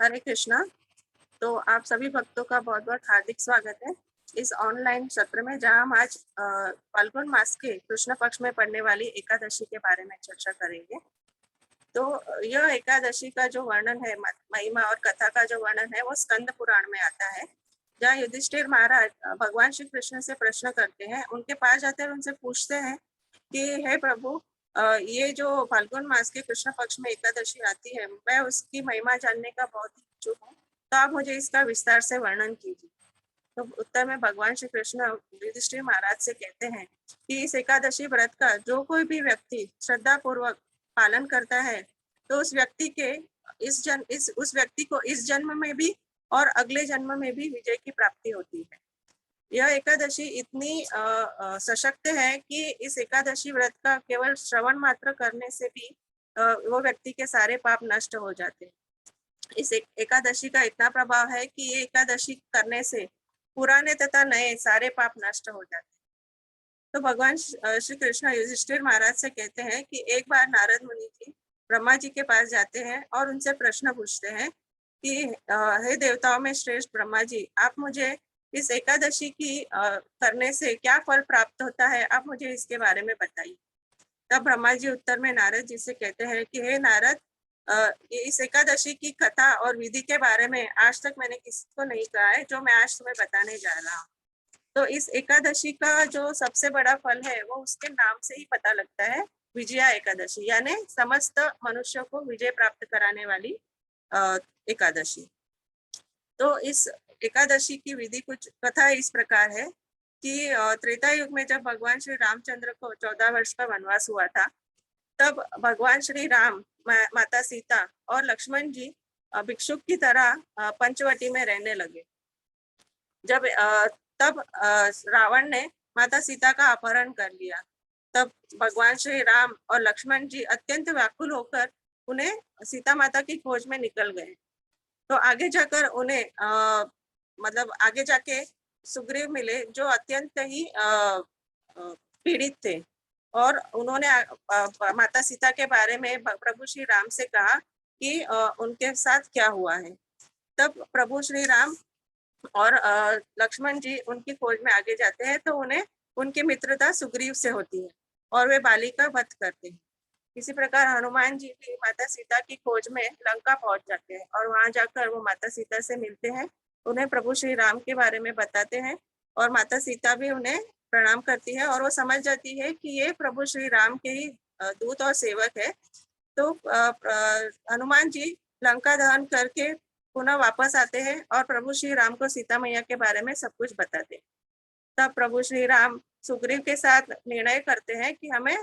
हरे कृष्णा। तो आप सभी भक्तों का बहुत बहुत हार्दिक स्वागत है इस ऑनलाइन सत्र में, जहां हम आज फाल्गुन मास के कृष्ण पक्ष में पड़ने वाली एकादशी के बारे में चर्चा करेंगे। तो यह एकादशी का जो वर्णन है, महिमा और कथा का जो वर्णन है, वो स्कंद पुराण में आता है, जहाँ युधिष्ठिर महाराज भगवान श्री कृष्ण से प्रश्न करते हैं। उनके पास जाते हैं, उनसे पूछते हैं कि हे प्रभु, ये जो फाल्गुन मास के कृष्ण पक्ष में एकादशी आती है, मैं उसकी महिमा जानने का बहुत ही इच्छुक हूँ, तो आप मुझे इसका विस्तार से वर्णन कीजिए। तो उत्तर में भगवान श्री कृष्ण युधिष्ठिर महाराज से कहते हैं कि इस एकादशी व्रत का जो कोई भी व्यक्ति श्रद्धा पूर्वक पालन करता है, तो उस व्यक्ति के उस व्यक्ति को इस जन्म में भी और अगले जन्म में भी विजय की प्राप्ति होती है। यह एकादशी इतनी सशक्त है कि इस एकादशी व्रत का केवल श्रवण मात्र करने से भी वो व्यक्ति के सारे पाप नष्ट हो जाते हैं। इस एकादशी का इतना प्रभाव है कि ये एकादशी करने से पुराने तथा नए सारे पाप नष्ट हो जाते हैं। तो भगवान श्री कृष्ण युधिष्ठिर महाराज से कहते हैं कि एक बार नारद मुनि जी ब्रह्मा जी के पास जाते हैं और उनसे प्रश्न पूछते हैं कि हे देवताओं में श्रेष्ठ ब्रह्मा जी, आप मुझे इस एकादशी की करने से क्या फल प्राप्त होता है, आप मुझे इसके बारे में बताइए। तब ब्रह्मा जी उत्तर में नारद जी से कहते हैं कि हे नारद, इस एकादशी की कथा और विधि के बारे में आज तक मैंने किसी को नहीं कहा है, जो मैं आज तुम्हें बताने जा रहा हूँ। तो इस एकादशी का जो सबसे बड़ा फल है, वो उसके नाम से ही पता लगता है, विजया एकादशी, यानी समस्त मनुष्यों को विजय प्राप्त कराने वाली एकादशी। तो इस एकादशी की विधि कुछ कथा इस प्रकार है कि त्रेता युग में जब भगवान श्री रामचंद्र को 14 वर्ष का वनवास हुआ था, तब भगवान श्री राम, माता सीता और लक्ष्मण जी भिक्षुक की तरह पंचवटी में रहने लगे। जब तब रावण ने माता सीता का अपहरण कर लिया। तब भगवान श्री राम और लक्ष्मण जी अत्यंत व्याकुल होकर उन्हें सीता माता की खोज में निकल गए। तो आगे जाकर उन्हें मतलब आगे जाके सुग्रीव मिले, जो अत्यंत ही पीड़ित थे, और उन्होंने माता सीता के बारे में प्रभु श्री राम से कहा कि उनके साथ क्या हुआ है। तब प्रभु श्री राम और लक्ष्मण जी उनकी खोज में आगे जाते हैं, तो उन्हें उनकी मित्रता सुग्रीव से होती है और वे बाली का वध करते हैं। इसी प्रकार हनुमान जी भी माता सीता की खोज में लंका पहुंच जाते हैं और वहां जाकर वो माता सीता से मिलते हैं, उन्हें प्रभु श्री राम के बारे में बताते हैं, और माता सीता भी उन्हें प्रणाम करती है और वो समझ जाती है कि ये प्रभु श्री राम के ही दूत और सेवक है। तो हनुमान जी लंका दहन करके पुनः वापस आते हैं और प्रभु श्री राम को सीता मैया के बारे में सब कुछ बताते हैं। तब प्रभु श्री राम सुग्रीव के साथ निर्णय करते हैं कि हमें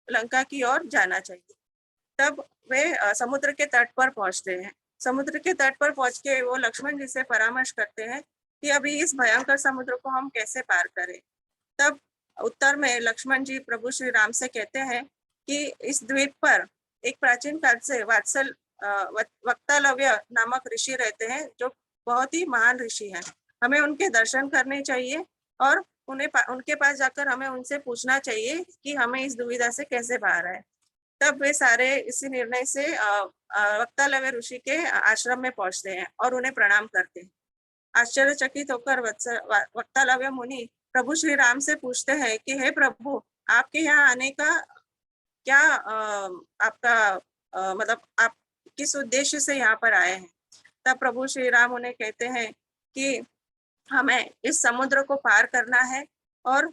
लंका की ओर जाना चाहिए। तब वे समुद्र के तट पर पहुंचते हैं। समुद्र के तट पर पहुंच के वो लक्ष्मण जी से परामर्श करते हैं कि अभी इस भयंकर समुद्र को हम कैसे पार करें। तब उत्तर में लक्ष्मण जी प्रभु श्री राम से कहते हैं कि इस द्वीप पर एक प्राचीन काल से वक्तालव्य नामक ऋषि रहते हैं, जो बहुत ही महान ऋषि हैं। हमें उनके दर्शन करने चाहिए और उनके पास जाकर हमें उनसे पूछना चाहिए कि हमें इस दुविधा से कैसे बाहर आए। तब वे सारे इसी निर्णय से वक्तालव्य ऋषि के आश्रम में पहुंचते हैं और उन्हें प्रणाम करते हैं। आश्चर्यचकित होकर वक्तालव्य मुनि प्रभु श्री राम से पूछते हैं कि हे प्रभु, आपके यहाँ आने का क्या आपका मतलब आप किस उद्देश्य से यहाँ पर आए हैं। तब प्रभु श्री राम उन्हें कहते हैं कि हमें इस समुद्र को पार करना है और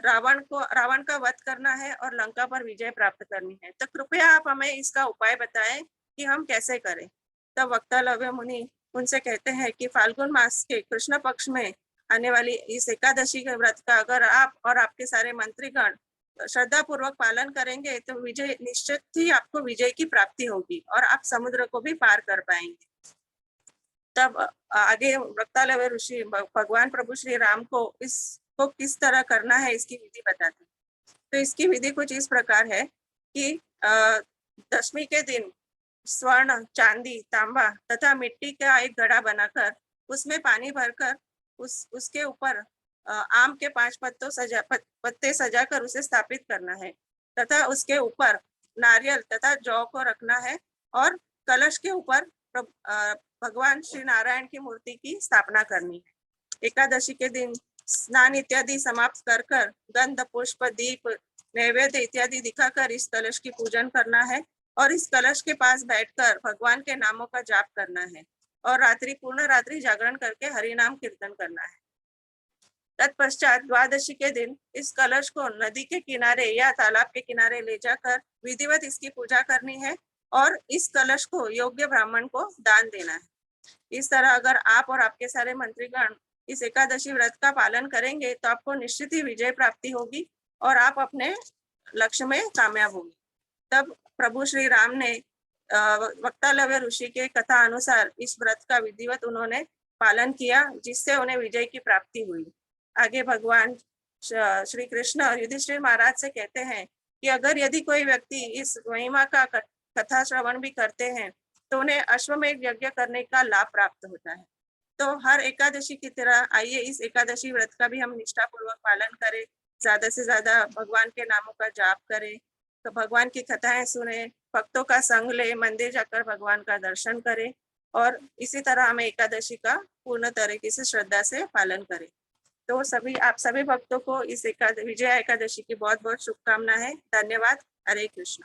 रावण का वध करना है और लंका पर विजय प्राप्त करनी है। तो कृपया आप हमें इसका उपाय बताएं कि हम कैसे करें। तब वक्तालव्य मुनि उनसे कहते हैं कि फाल्गुन मास के कृष्ण पक्ष में आने वाली इस एकादशी के व्रत का अगर आप और आपके सारे मंत्रीगण श्रद्धा पूर्वक पालन करेंगे, तो विजय निश्चित ही आपको विजय की प्राप्ति होगी और आप समुद्र को भी पार कर पाएंगे। तब आगे वक्तालव्य ऋषि भगवान प्रभु श्री राम को इसको किस तरह करना है इसकी विधि बताते हैं। तो इसकी विधि कुछ इस प्रकार है कि दशमी के दिन स्वर्ण, चांदी, तांबा तथा मिट्टी का एक घड़ा बनाकर उसमें पानी भरकर उसके ऊपर आम के 5 पत्ते सजाकर उसे स्थापित करना है तथा उसके ऊपर नारियल तथा जौ को रखना है और कलश के ऊपर भगवान श्री नारायण की मूर्ति की स्थापना करनी है। एकादशी के दिन स्नान इत्यादि समाप्त कर गंध पुष्प दीप नैवेद्य इत्यादि दिखाकर इस कलश की पूजन करना है और इस कलश के पास बैठकर भगवान के नामों का जाप करना है और पूर्ण रात्रि जागरण करके हरि नाम कीर्तन करना है। तत्पश्चात द्वादशी के दिन इस कलश को नदी के किनारे या तालाब के किनारे ले जाकर विधिवत इसकी पूजा करनी है और इस कलश को योग्य ब्राह्मण को दान देना है। इस तरह अगर आप और आपके सारे मंत्रीगण इस एकादशी व्रत का पालन करेंगे तो आपको निश्चित ही विजय प्राप्ति होगी और आप अपने लक्ष्य में कामयाब होंगे। तब प्रभु श्री राम ने वक्तालव्य ऋषि के कथा अनुसार इस व्रत का विधिवत उन्होंने पालन किया, जिससे उन्हें विजय की प्राप्ति हुई। आगे भगवान श्री कृष्ण युधिष्ठिर महाराज से कहते हैं कि अगर यदि कोई व्यक्ति इस महिमा का कथा श्रवण भी करते हैं तो उन्हें अश्वमेध यज्ञ करने का लाभ प्राप्त होता है। तो हर एकादशी की तरह आइए इस एकादशी व्रत का भी हम निष्ठा पूर्वक पालन करें, ज्यादा से ज्यादा भगवान के नामों का जाप करें, तो भगवान की कथाएं सुने, भक्तों का संग ले, मंदिर जाकर भगवान का दर्शन करें और इसी तरह हमें एकादशी का पूर्ण तरीके से श्रद्धा से पालन करें। तो आप सभी भक्तों को इस विजया एकादशी की बहुत बहुत शुभकामनाएं। धन्यवाद। हरे कृष्ण।